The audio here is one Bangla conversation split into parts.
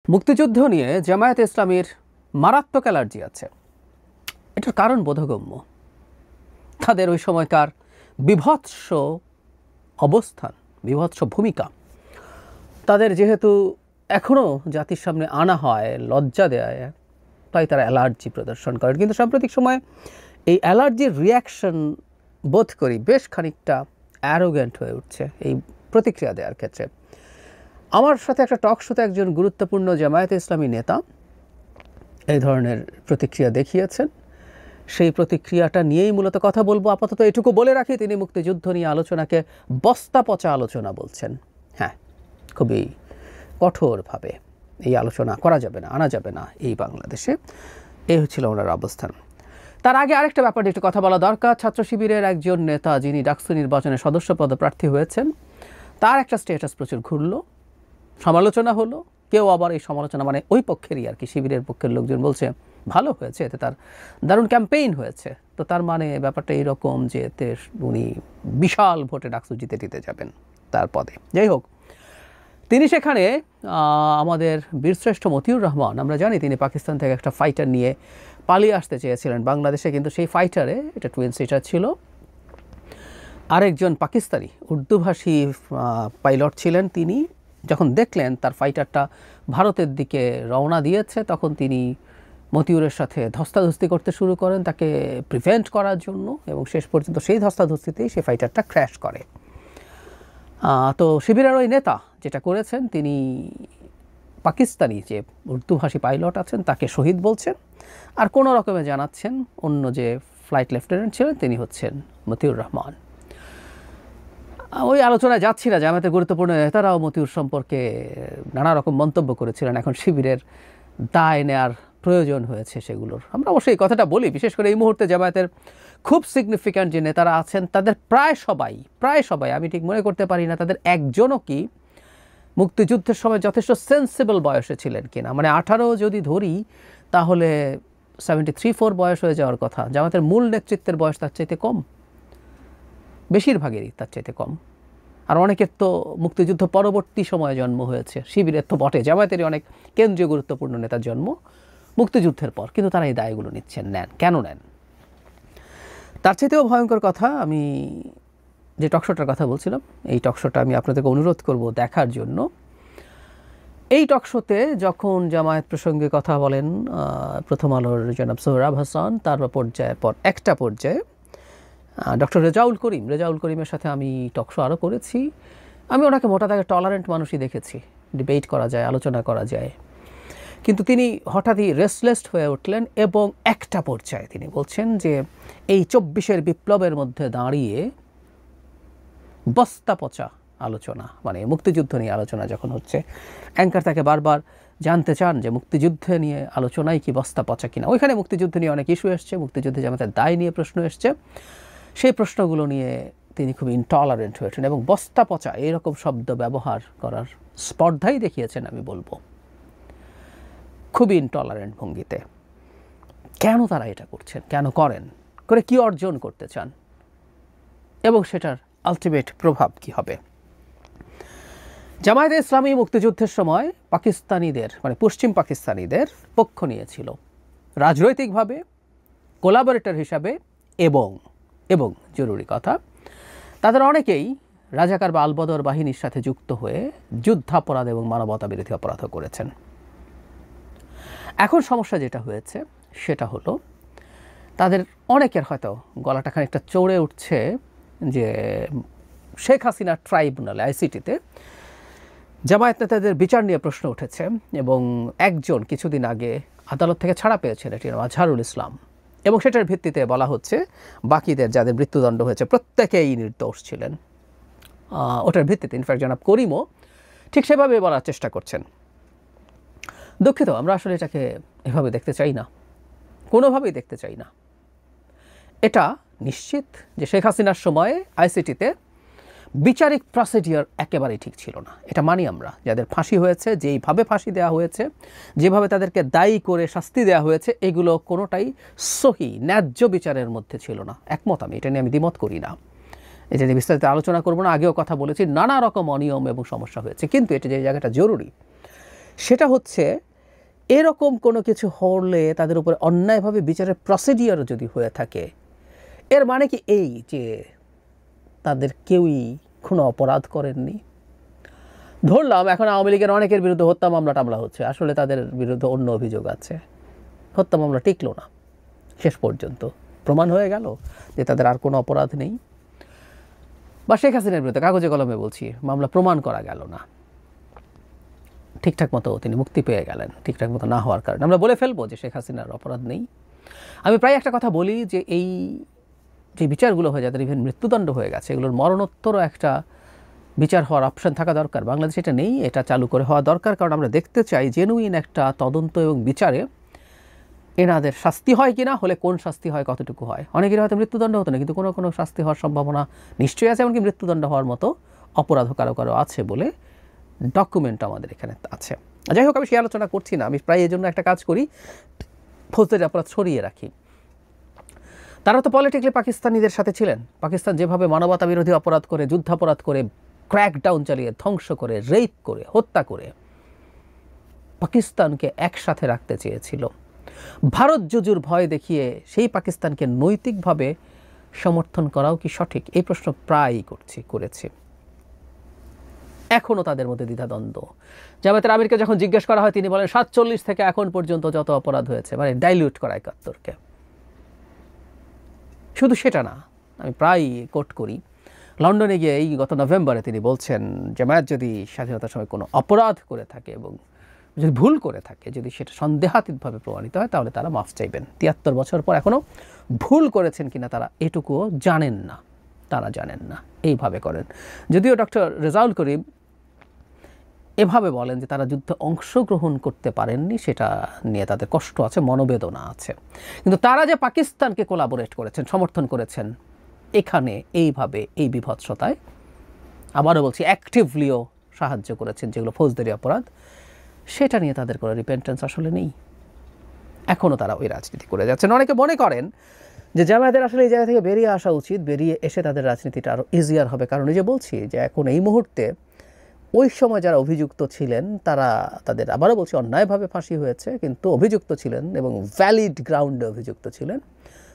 মুক্তিযুদ্ধ নিয়ে জামায়াতে ইসলামীর মারাত্মক অ্যালার্জি আছে। এটার কারণ বোধগম্য। তাদের ওই সময়কার বিভৎস অবস্থান, বিভৎস ভূমিকা, তাদের যেহেতু এখনও জাতির সামনে আনা হয়, লজ্জা দেয়, তাই তারা অ্যালার্জি প্রদর্শন করেন। কিন্তু সাম্প্রতিক সময়ে এই অ্যালার্জির রিয়াকশন বোধ করি বেশ খানিকটা অ্যারোগ্যান্ট হয়ে উঠছে এই প্রতিক্রিয়া দেওয়ার ক্ষেত্রে। আমার সাথে একটা টক শোতে একজন গুরুত্বপূর্ণ জামায়াতে ইসলামী নেতা এই ধরনের প্রতিক্রিয়া দেখিয়েছেন। সেই প্রতিক্রিয়াটা নিয়েই মূলত কথা বলবো। আপাতত এটুকু বলে রাখি, তিনি মুক্তিযুদ্ধ নিয়ে আলোচনাকে বস্তা পচা আলোচনা বলছেন। হ্যাঁ, খুবই কঠোরভাবে এই আলোচনা করা যাবে না, আনা যাবে না এই বাংলাদেশে। এই হচ্ছিল ওনার অবস্থান। তার আগে আরেকটা ব্যাপারে একটু কথা বলা দরকার। ছাত্র শিবিরের একজন নেতা যিনি ডাকসু নির্বাচনে সদস্য পদপ্রার্থী হয়েছেন, তার একটা স্ট্যাটাস প্রচুর ঘুরল, সমালোচনা হলো। কেউ আবার এই সমালোচনা মানে ওই পক্ষেরই আর কি, শিবিরের পক্ষের লোকজন বলছে ভালো হয়েছে, এতে তার দারুণ ক্যাম্পেইন হয়েছে। তো তার মানে ব্যাপারটা এইরকম যে এতে উনি বিশাল ভোটে ডাকসু জিতে যাবেন তার পদে। যাই হোক, তিনি সেখানে আমাদের বীরশ্রেষ্ঠ মতিউর রহমান, আমরা জানি তিনি পাকিস্তান থেকে একটা ফাইটার নিয়ে পালিয়ে আসতে চেয়েছিলেন বাংলাদেশে, কিন্তু সেই ফাইটারে, এটা টুইন সিটার ছিল, আরেকজন পাকিস্তানি উর্দুভাষী পাইলট ছিলেন। তিনি যখন দেখলেন তার ফাইটারটা ভারতের দিকে রওনা দিয়েছে, তখন তিনি মতিউরের সাথে ধস্তাধস্তি করতে শুরু করেন তাকে প্রিভেন্ট করার জন্য, এবং শেষ পর্যন্ত সেই ধস্তাধস্তিতেই সেই ফাইটারটা ক্র্যাশ করে। তো শিবিরের ওই নেতা যেটা করেছেন, তিনি পাকিস্তানি যে উর্দুভাষী পাইলট আছেন তাকে শহীদ বলছেন, আর কোনো রকমে জানাচ্ছেন অন্য যে ফ্লাইট লেফটেন্যান্ট ছিলেন তিনি হচ্ছেন মতিউর রহমান। ওই আলোচনায় যাচ্ছি না, জামায়াতের গুরুত্বপূর্ণ নেতারাও মতিউর সম্পর্কে নানা রকম মন্তব্য করেছিলেন। এখন শিবিরের দায় নেওয়ার প্রয়োজন হয়েছে সেগুলোর। আমরা অবশ্যই এই কথাটা বলি, বিশেষ করে এই মুহূর্তে জামায়াতের খুব সিগনিফিক্যান্ট যে নেতারা আছেন তাদের প্রায় সবাই, আমি ঠিক মনে করতে পারি না তাদের একজনও কি মুক্তিযুদ্ধের সময় যথেষ্ট সেন্সিবল বয়সে ছিলেন কিনা। মানে 18 যদি ধরি তাহলে 73-4 বয়স হয়ে যাওয়ার কথা। জামায়াতের মূল নেতৃত্বের বয়স তার চাইতে কম, বেশিরভাগেরই তার চাইতে কম। আর অনেকের তো মুক্তিযুদ্ধ পরবর্তী সময়ে জন্ম হয়েছে, শিবিরের তো বটে, জামায়াতেরই অনেক কেন্দ্রীয় গুরুত্বপূর্ণ নেতার জন্ম মুক্তিযুদ্ধের পর, কিন্তু তারা এই দায়গুলো নেন। কেন নেন? তার চাইতেও ভয়ঙ্কর কথা, আমি যে টকশোটার কথা বলছিলাম, এই টকশোটা আমি আপনাদেরকে অনুরোধ করব দেখার জন্য। এই টকশোতে যখন জামায়াত প্রসঙ্গে কথা বলেন প্রথম আলোর জনাব সোহরাব হাসান, তার একটা পর্যায়ে ডক্টর রেজাউল করিমের সাথে আমি টকশো আরও করেছি। আমি ওনাকে মোটা দাগে টলারেন্ট মানুষই দেখেছি, ডিবেট করা যায়, আলোচনা করা যায়। কিন্তু তিনি হঠাৎই রেস্টলেস হয়ে উঠলেন এবং একটা পর্যায়ে তিনি বলছেন যে এই 24-এর বিপ্লবের মধ্যে দাঁড়িয়ে বস্তা পচা আলোচনা, মানে মুক্তিযুদ্ধ নিয়ে আলোচনা যখন হচ্ছে, অ্যাঙ্কার তাকে বারবার জানতে চান যে মুক্তিযুদ্ধে নিয়ে আলোচনাই কি বস্তা পচা কিনা। ওইখানে মুক্তিযুদ্ধ নিয়ে অনেক ইস্যু এসছে, মুক্তিযুদ্ধে জামায়াতের দায় নিয়ে প্রশ্ন এসছে, সেই প্রশ্নগুলো নিয়ে তিনি খুব ইনটলারেন্ট হয়েছেন এবং বস্তা পচা এরকম শব্দ ব্যবহার করার স্পর্ধাই দেখিয়েছেন। আমি বলবো খুবই ইনটলারেন্ট ভঙ্গিতে। কেন তারা এটা করছেন, কেন করেন, করে কি অর্জন করতে চান, এবং সেটার আলটিমেট প্রভাব কি হবে। জামায়াতে ইসলামী মুক্তিযুদ্ধের সময় পাকিস্তানিদের, মানে পশ্চিম পাকিস্তানিদের পক্ষ নিয়েছিল রাজনৈতিকভাবে, কোলাবোরেটর হিসাবে, এবং জরুরি কথা, তাদের অনেকেই রাজাকার বা আলবদর বাহিনীর সাথে যুক্ত হয়ে যুদ্ধাপরাধ এবং মানবতা বিরোধী অপরাধও করেছেন। এখন সমস্যা যেটা হয়েছে সেটা হলো তাদের অনেকের হয়তো গলাটা খানিকটা চড়ে উঠছে যে শেখ হাসিনা ট্রাইব্যুনালে, আইসিটিতে জামায়াত নেতাদের বিচার নিয়ে প্রশ্ন উঠেছে, এবং একজন কিছুদিন আগে আদালত থেকে ছাড়া পেয়েছেন, এটি আজহারুল ইসলাম, এবং সেটার ভিত্তিতে বলা হচ্ছে বাকিদের যাদের মৃত্যুদণ্ড হয়েছে প্রত্যেকেই নির্দোষ ছিলেন। ওটার ভিত্তিতে ইনফ্যাক্ট জনাব করিমও ঠিক সেভাবে বলার চেষ্টা করছেন। দুঃখিত, আমরা আসলে এটাকে এভাবে দেখতে চাই না, কোনোভাবেই দেখতে চাই না। এটা নিশ্চিত যে শেখ হাসিনার সময়ে আইসিটিতে বিচারিক প্রসিডিওর একেবারেই ঠিক ছিল না, এটা মানি আমরা। যাদের ফাঁসি হয়েছে, যেইভাবে ফাঁসি দেওয়া হয়েছে, যেভাবে তাদেরকে দায়ী করে শাস্তি দেওয়া হয়েছে, এগুলো কোনোটাই সহি ন্যায্য বিচারের মধ্যে ছিল না। একমত আমি, এটা নিয়ে আমি দ্বিমত করি না। এটা নিয়ে বিস্তারিত আলোচনা করবো না, আগেও কথা বলেছি, নানা রকম অনিয়ম এবং সমস্যা হয়েছে। কিন্তু এটা যে জায়গাটা জরুরি সেটা হচ্ছে এরকম কোনো কিছু হলে তাদের উপরে অন্যায়ভাবে বিচারের প্রসিডিওর যদি হয়ে থাকে, এর মানে কি এই যে তাদের কেউই কোনো অপরাধ করেননি? ধরলাম এখন আওয়ামী লীগের অনেকের বিরুদ্ধে হত্যা মামলা টামলা হচ্ছে, আসলে তাদের বিরুদ্ধে অন্য অভিযোগ আছে, হত্যা মামলা টিকলো না, শেষ পর্যন্ত প্রমাণ হয়ে গেল যে তাদের আর কোনো অপরাধ নেই। বা শেখ হাসিনার বিরুদ্ধে কাগজে কলমে বলছি মামলা প্রমাণ করা গেল না, ঠিকঠাক মতো তিনি মুক্তি পেয়ে গেলেন, ঠিকঠাক মতো না হওয়ার কারণে আমরা বলে ফেলবো যে শেখ হাসিনার অপরাধ নেই। আমি প্রায় একটা কথা বলি যে এই যে বিচারগুলো হয়ে যাদের ইভেন মৃত্যুদণ্ড হয়ে গেছে, এগুলোর মরণোত্তরও একটা বিচার হওয়ার অপশন থাকা দরকার। বাংলাদেশে এটা নেই, এটা চালু করে হওয়া দরকার, কারণ আমরা দেখতে চাই জেনুইন একটা তদন্ত এবং বিচারে এনাদের শাস্তি হয় কিনা, হলে কোন শাস্তি হয়, কতটুকু হয়। অনেকের হয়তো মৃত্যুদণ্ড হতো না, কিন্তু কোনো কোনো শাস্তি হওয়ার সম্ভাবনা নিশ্চয়ই আছে, এমনকি মৃত্যুদণ্ড হওয়ার মতো অপরাধও কারো কারো আছে বলে ডকুমেন্ট আমাদের এখানে আছে। যাই হোক, আমি সে আলোচনা করছি না। আমি প্রায় এই জন্য একটা কাজ করি, ফৌজদারি অপরাধ সরিয়ে রাখি। তারা তো পলিটিক্যালি পাকিস্তানিদের সাথে ছিলেন। পাকিস্তান যেভাবে মানবতা বিরোধী অপরাধ করে, যুদ্ধাপরাধ করে, ক্র্যাকডাউন চালিয়ে, ধ্বংস করে, রেপ করে, হত্যা করে পাকিস্তানকে একসাথে রাখতে চেয়েছিল, ভারত জুজুর ভয় দেখিয়ে সেই পাকিস্তানকে নৈতিকভাবে সমর্থন করাও কি সঠিক? এই প্রশ্ন প্রায়ই করেছি। এখনও তাদের মধ্যে দ্বিধাদ্বন্দ্ব। জামায়াতের আমিরকে যখন জিজ্ঞেস করা হয় তিনি বলেন 47 থেকে এখন পর্যন্ত যত অপরাধ হয়েছে, মানে ডাইলিউট করা 71কে। শুধু সেটা না, আমি প্রায় কোট করি, লন্ডনে গিয়ে এই গত নভেম্বরে তিনি বলছেন জামায়াত যদি স্বাধীনতার সময় কোনো অপরাধ করে থাকে এবং যদি ভুল করে থাকে, যদি সেটা সন্দেহাতীতভাবে প্রমাণিত হয়, তাহলে তারা মাফ চাইবেন। 73 বছর পর এখনও ভুল করেছেন কিনা তারা এটুকুও জানেন না, তারা জানেন না, এইভাবে করেন। যদিও ডক্টর রেজাউল করিম এভাবে বলেন যে তারা যুদ্ধে অংশগ্রহণ করতে পারেননি, সেটা নিয়ে তাদের কষ্ট আছে, মনোবেদনা আছে, কিন্তু তারা যে পাকিস্তানকে কোলাবোরেট করেছেন, সমর্থন করেছেন এখানে এইভাবে, এই বিভৎসতায়, আবারও বলছি অ্যাক্টিভলিও সাহায্য করেছেন, যেগুলো ফৌজদারি অপরাধ, সেটা নিয়ে তাদের কোনো রিপেন্টেন্স আসলে নেই। এখনও তারা ওই রাজনীতি করে যাচ্ছেন। অনেকে মনে করেন যে জামায়াতের আসলে এই জায়গা থেকে বেরিয়ে আসা উচিত, বেরিয়ে এসে তাদের রাজনীতিটা আরও ইজিয়ার হবে। কারণ এই যে বলছি যে এখন এই মুহূর্তে ওই সময় যারা অভিযুক্ত ছিলেন তারা, তাদের আবারও বলছি অন্যায়ভাবে ফাঁসি হয়েছে, কিন্তু অভিযুক্ত ছিলেন এবং ভ্যালিড গ্রাউন্ডে অভিযুক্ত ছিলেন,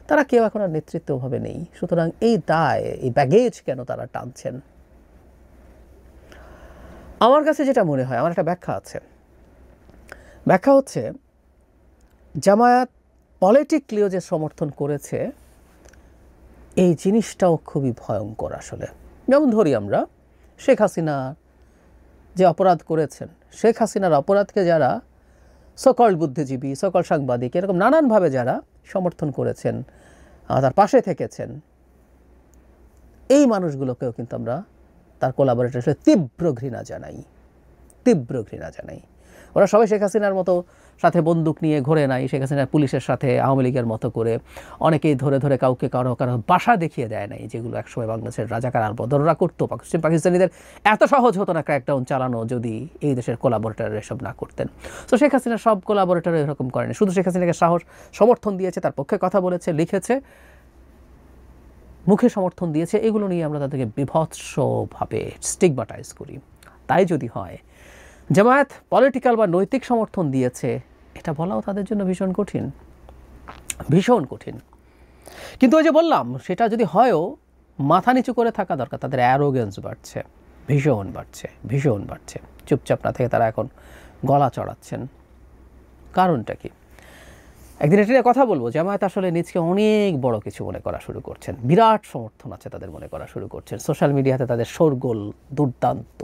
তারা কেউ এখন আর নেতৃত্বভাবে নেই। সুতরাং এই দায়, এই ব্যাগেজ কেন তারা টানছেন? আমার কাছে যেটা মনে হয়, আমার একটা ব্যাখ্যা আছে। ব্যাখ্যা হচ্ছে জামায়াত পলিটিক্যালিও যে সমর্থন করেছে, এই জিনিসটাও খুবই ভয়ঙ্কর আসলে। যেমন ধরি আমরা শেখ হাসিনা যে অপরাধ করেছেন, শেখ হাসিনার অপরাধকে যারা সকল বুদ্ধিজীবী, সকল সাংবাদিক, এরকম নানানভাবে যারা সমর্থন করেছেন, তার পাশে থেকেছেন, এই মানুষগুলোকেও কিন্তু আমরা তার কোলাবোরেটর হিসেবে তীব্র ঘৃণা জানাই। ওরা সবাই শেখ হাসিনার মতো সাথে বন্দুক নিয়ে ঘোরে নাই, শেখ হাসিনার পুলিশের সাথে আওয়ামী লীগের মতো করে অনেকেই ধরে ধরে কাউকে কারো বাসা দেখিয়ে দেয় নাই, যেগুলো একসময় বাংলাদেশের রাজাকার আর বদররা করতো। পাকিস্তানিদের এত সহজ হতো না ক্র্যাকডাউন চালানো যদি এই দেশের কোলাবোরেটররা এসব না করতেন। তো শেখ হাসিনার সব কোলাবোরেটর এরকম করেনি, শুধু শেখ হাসিনাকে সমর্থন দিয়েছে, তার পক্ষে কথা বলেছে, লিখেছে, মুখে সমর্থন দিয়েছে। এগুলো নিয়ে আমরা তাদেরকে বিভৎসভাবে স্টিগমাটাইজ করি। তাই যদি হয় জামায়াত পলিটিক্যাল বা নৈতিক সমর্থন দিয়েছে, এটা বলাও তাদের জন্য ভীষণ কঠিন। কিন্তু ওই যে বললাম, সেটা যদি হয়ও মাথা নিচু করে থাকা দরকার। তাদের অ্যারোগেন্স বাড়ছে, ভীষণ বাড়ছে। চুপচাপ না থেকে তারা এখন গলা চড়াচ্ছেন। কারণটা কি? একদিন এটা কথা বলবো, জামায়াত আসলে নিজকে অনেক বড় কিছু মনে করা শুরু করছেন, বিরাট সমর্থন আছে তাদের মনে করা শুরু করছেন, সোশ্যাল মিডিয়াতে তাদের শোরগোল দুর্দান্ত,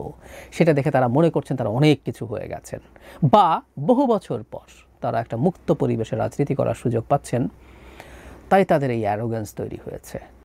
সেটা দেখে তারা মনে করছেন তারা অনেক কিছু হয়ে গেছেন, বা বহু বছর পর তারা একটা মুক্ত পরিবেশে রাজনীতি করার সুযোগ পাচ্ছেন, তাই তাদের এই অ্যারোগেন্স তৈরি হয়েছে।